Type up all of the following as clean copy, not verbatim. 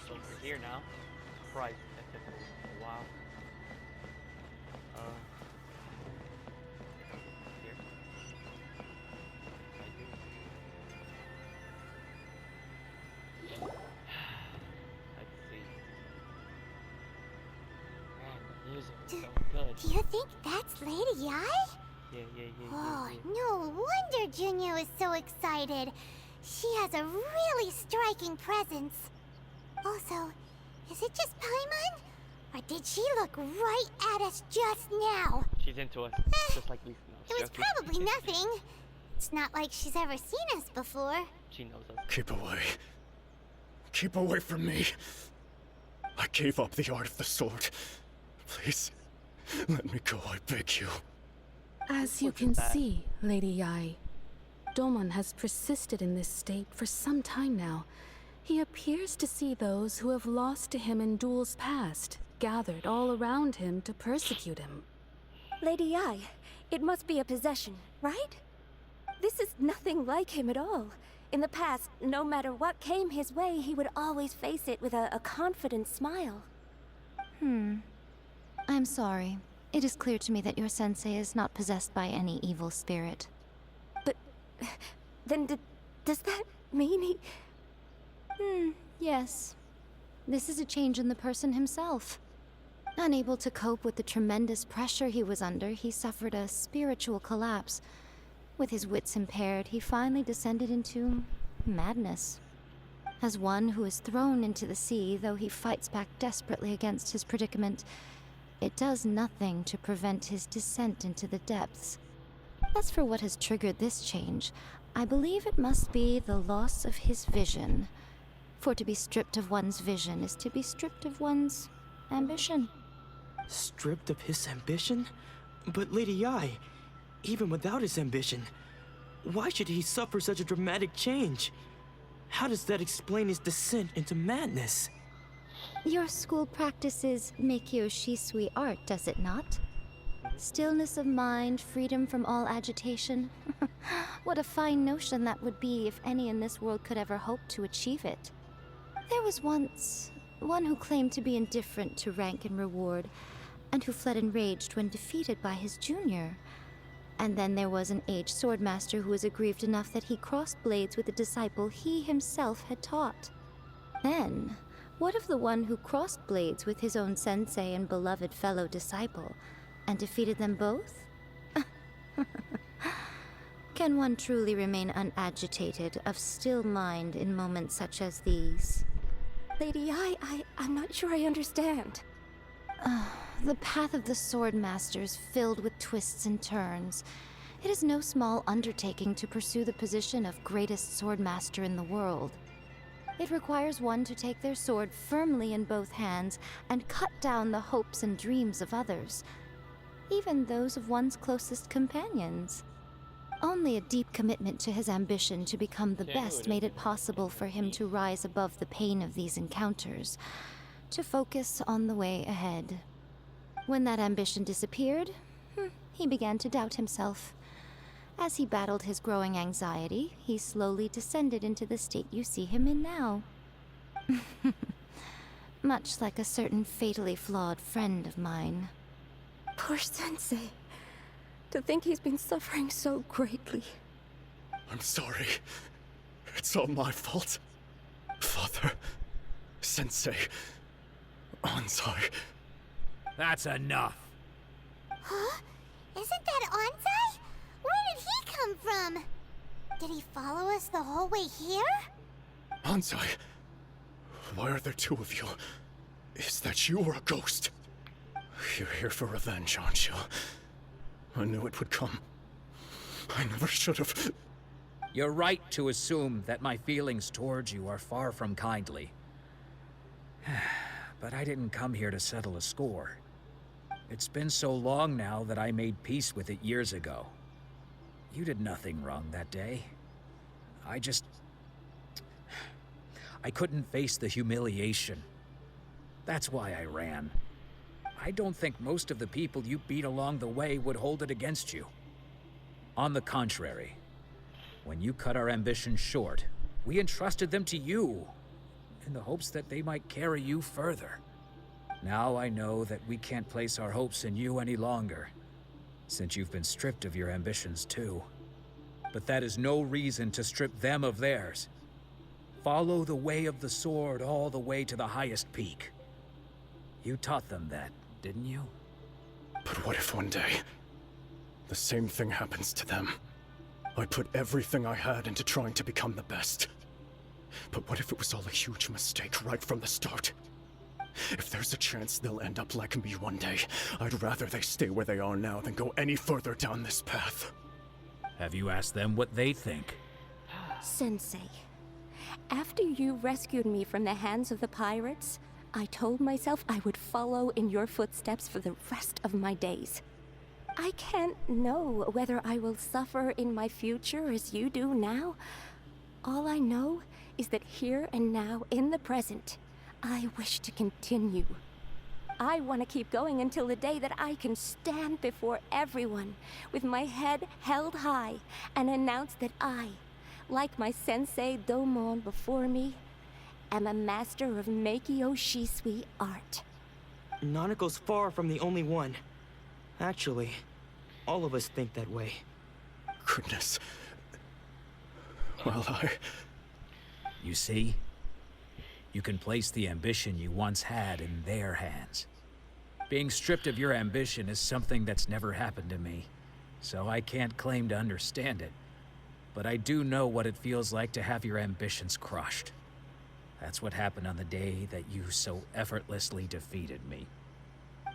So we're here now. Right, that took a while. Here. I do. Let's see. Man, the music is so good. Do you think that's Lady Ai? Oh, no wonder Junior is so excited. She has a really striking presence. Also, is it just Paimon? Or did she look right at us just now? She's into us, just like we know. It was probably nothing. It's not like she's ever seen us before. She knows us. Keep away. Keep away from me. I gave up the art of the sword. Please, let me go, I beg you. As you can see, Lady Ai, Domon has persisted in this state for some time now. He appears to see those who have lost to him in duels past, gathered all around him to persecute him. Lady Ai, it must be a possession, right? This is nothing like him at all. In the past, no matter what came his way, he would always face it with a confident smile. I'm sorry. It is clear to me that your sensei is not possessed by any evil spirit. But then does that mean he... Yes. This is a change in the person himself. Unable to cope with the tremendous pressure he was under, he suffered a spiritual collapse. With his wits impaired, he finally descended into madness. As one who is thrown into the sea, though he fights back desperately against his predicament, it does nothing to prevent his descent into the depths. As for what has triggered this change, I believe it must be the loss of his vision. For to be stripped of one's vision is to be stripped of one's ambition. Stripped of his ambition? But Lady Ai, even without his ambition, why should he suffer such a dramatic change? How does that explain his descent into madness? Your school practices Meikyo Shisui art, does it not? Stillness of mind, freedom from all agitation. What a fine notion that would be if any in this world could ever hope to achieve it. There was once one who claimed to be indifferent to rank and reward, and who fled enraged when defeated by his junior. And then there was an aged swordmaster who was aggrieved enough that he crossed blades with a disciple he himself had taught. Then, what of the one who crossed blades with his own sensei and beloved fellow disciple, and defeated them both? Can one truly remain unagitated, of still mind in moments such as these? Lady Ai, I'm not sure I understand. The path of the Swordmaster is filled with twists and turns. It is no small undertaking to pursue the position of greatest Swordmaster in the world. It requires one to take their sword firmly in both hands and cut down the hopes and dreams of others, even those of one's closest companions. Only a deep commitment to his ambition to become the best made it possible for him to rise above the pain of these encounters, to focus on the way ahead. When that ambition disappeared, he began to doubt himself. As he battled his growing anxiety, he slowly descended into the state you see him in now. Much like a certain fatally flawed friend of mine. Poor Sensei. To think he's been suffering so greatly. I'm sorry. It's all my fault. Father, Sensei, Ansai. That's enough. Huh? Isn't that Ansai? Where did he come from? Did he follow us the whole way here? Ansai, why are there two of you? Is that you or a ghost? You're here for revenge, aren't you? I knew it would come. I never should have. You're right to assume that my feelings towards you are far from kindly. But I didn't come here to settle a score. It's been so long now that I made peace with it years ago. You did nothing wrong that day. I couldn't face the humiliation. That's why I ran. I don't think most of the people you beat along the way would hold it against you. On the contrary, when you cut our ambitions short, we entrusted them to you. in the hopes that they might carry you further. Now I know that we can't place our hopes in you any longer, since you've been stripped of your ambitions too. But that is no reason to strip them of theirs. Follow the way of the sword all the way to the highest peak. You taught them that, didn't you? But what if one day, the same thing happens to them? I put everything I had into trying to become the best. But what if it was all a huge mistake right from the start? If there's a chance they'll end up like me one day, I'd rather they stay where they are now than go any further down this path. Have you asked them what they think? Sensei, after you rescued me from the hands of the pirates, I told myself I would follow in your footsteps for the rest of my days. I can't know whether I will suffer in my future as you do now. All I know is that here and now, in the present, I wish to continue. I want to keep going until the day that I can stand before everyone with my head held high and announce that I, like my sensei Domon before me, am a master of Meikyo Shisui art. Nanako's far from the only one. Actually, all of us think that way. Goodness. Well, You see? You can place the ambition you once had in their hands. Being stripped of your ambition is something that's never happened to me, so I can't claim to understand it. But I do know what it feels like to have your ambitions crushed. That's what happened on the day that you so effortlessly defeated me.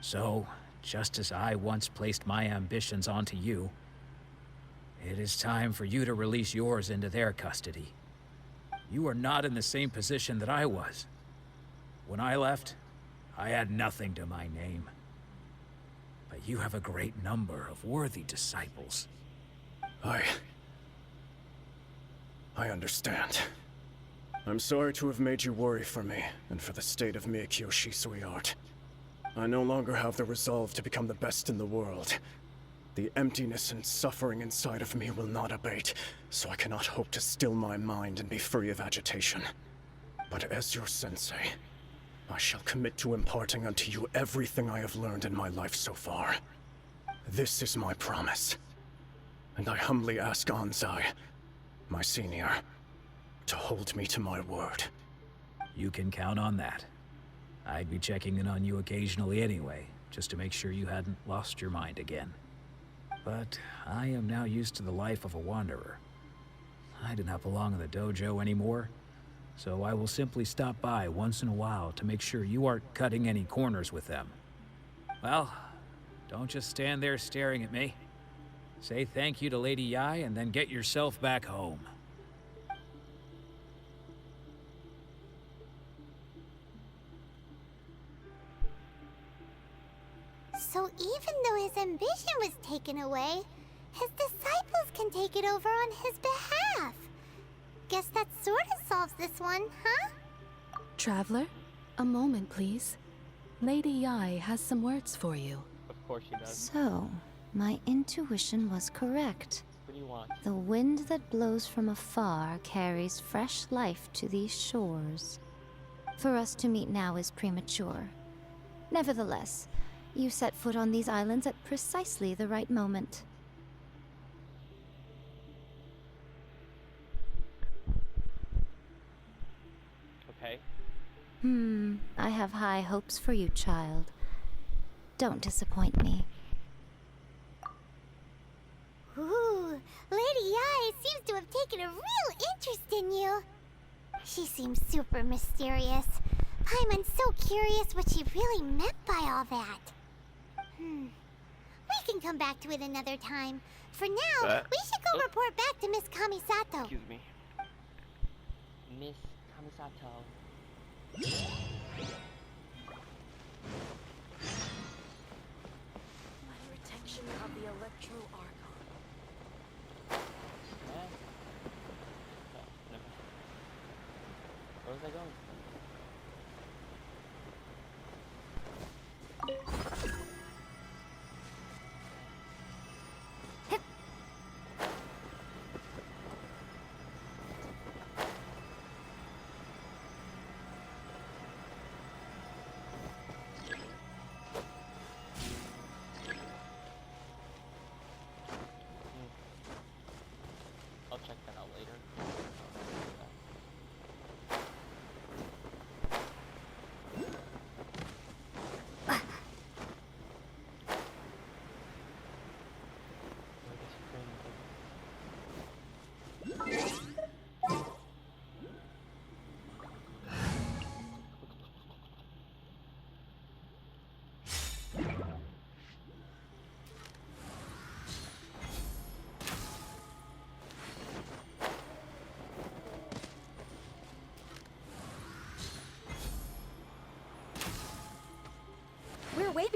So, just as I once placed my ambitions onto you, it is time for you to release yours into their custody. You are not in the same position that I was. When I left, I had nothing to my name. But you have a great number of worthy disciples. I understand. I'm sorry to have made you worry for me, and for the state of Meikyo Shisui art. I no longer have the resolve to become the best in the world. The emptiness and suffering inside of me will not abate, so I cannot hope to still my mind and be free of agitation. But as your sensei, I shall commit to imparting unto you everything I have learned in my life so far. This is my promise. And I humbly ask Anzai, my senior, to hold me to my word. You can count on that. I'd be checking in on you occasionally anyway, just to make sure you hadn't lost your mind again. But I am now used to the life of a wanderer. I do not belong in the dojo anymore, so I will simply stop by once in a while to make sure you aren't cutting any corners with them. Well, don't just stand there staring at me. Say thank you to Lady Yai and then get yourself back home. So even though his ambition was taken away, his disciples can take it over on his behalf. Guess that sort of solves this one, huh? Traveler, a moment, please. Lady Yai has some words for you. Of course she does. So, my intuition was correct. What do you want? The wind that blows from afar carries fresh life to these shores. For us to meet now is premature. Nevertheless, you set foot on these islands at precisely the right moment. Okay. I have high hopes for you, child. Don't disappoint me. Ooh, Lady Yai seems to have taken a real interest in you. She seems super mysterious. I'm so curious what she really meant by all that. We can come back to it another time. For now, we should go report back to Miss Kamisato. Excuse me. Miss Kamisato. Protection of the Electro Archon. Oh, never. Where was I going?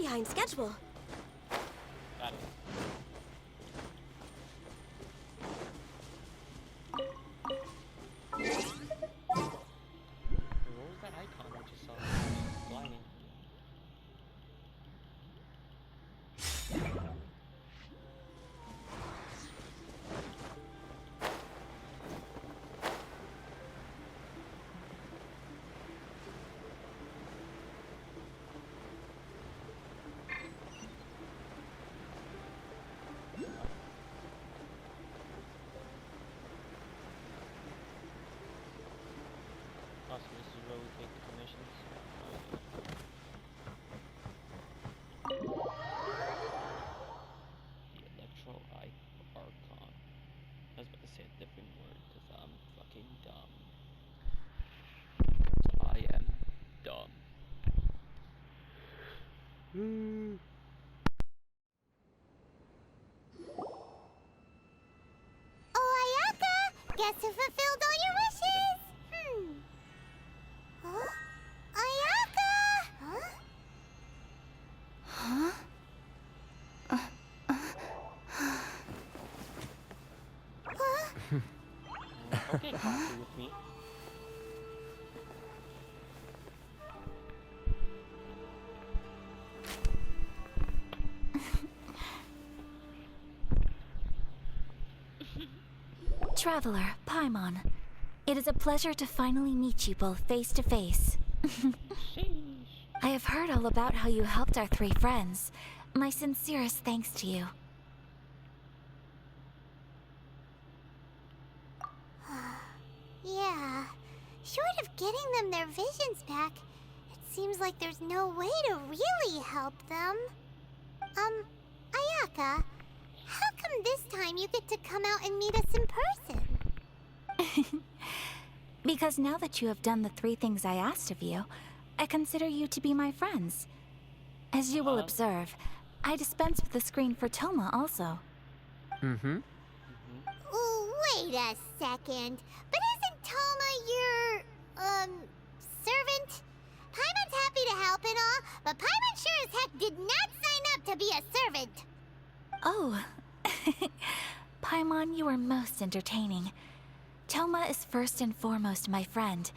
behind schedule. Got it. What was that icon I just saw? Flying. Oh, so this is where we take the commissions. The Electro Archon. I was about to say a different word because I'm fucking dumb. I am dumb. Oh, Ayaka! Guess who fulfilled all your wishes? Huh? Ayaka! Huh? Okay, coffee with me. Traveler, Paimon. It is a pleasure to finally meet you both face to face. I have heard all about how you helped our three friends. My sincerest thanks to you. Yeah. Short of getting them their visions back, it seems like there's no way to really help them. Ayaka, how come this time you get to come out and meet us in person? Because now that you have done the three things I asked of you, I consider you to be my friends. As you will observe, I dispense with the screen for Toma also. Ooh, wait a second. But isn't Toma your, servant? Paimon's happy to help and all, but Paimon sure as heck did not sign up to be a servant. Oh. Paimon, you are most entertaining. Toma is first and foremost my friend,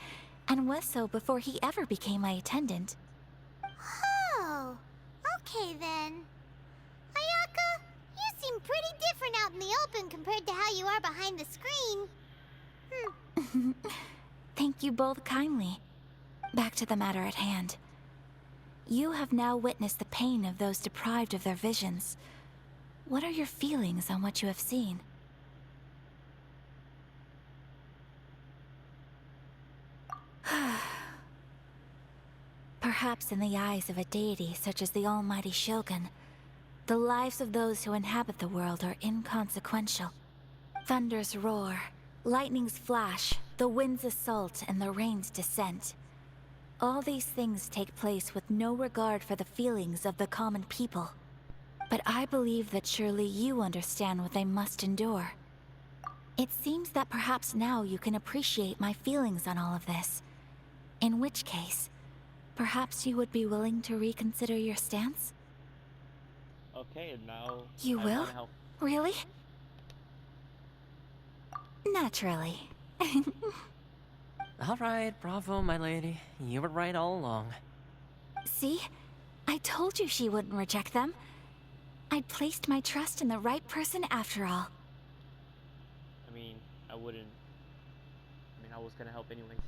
and was so before he ever became my attendant. Oh, okay then. Ayaka, you seem pretty different out in the open compared to how you are behind the screen. Thank you both kindly. Back to the matter at hand. You have now witnessed the pain of those deprived of their visions. What are your feelings on what you have seen? Perhaps in the eyes of a deity such as the almighty Shogun, the lives of those who inhabit the world are inconsequential. Thunders roar, lightnings flash, the winds assault, and the rains descent. All these things take place with no regard for the feelings of the common people. But I believe that surely you understand what they must endure. It seems that perhaps now you can appreciate my feelings on all of this. In which case, perhaps you would be willing to reconsider your stance? Okay, now You I will? wanna help. Really? Naturally. Alright, bravo, my lady. You were right all along. See? I told you she wouldn't reject them. I'd placed my trust in the right person after all. I mean, I wouldn't. I mean, I was gonna help anyways.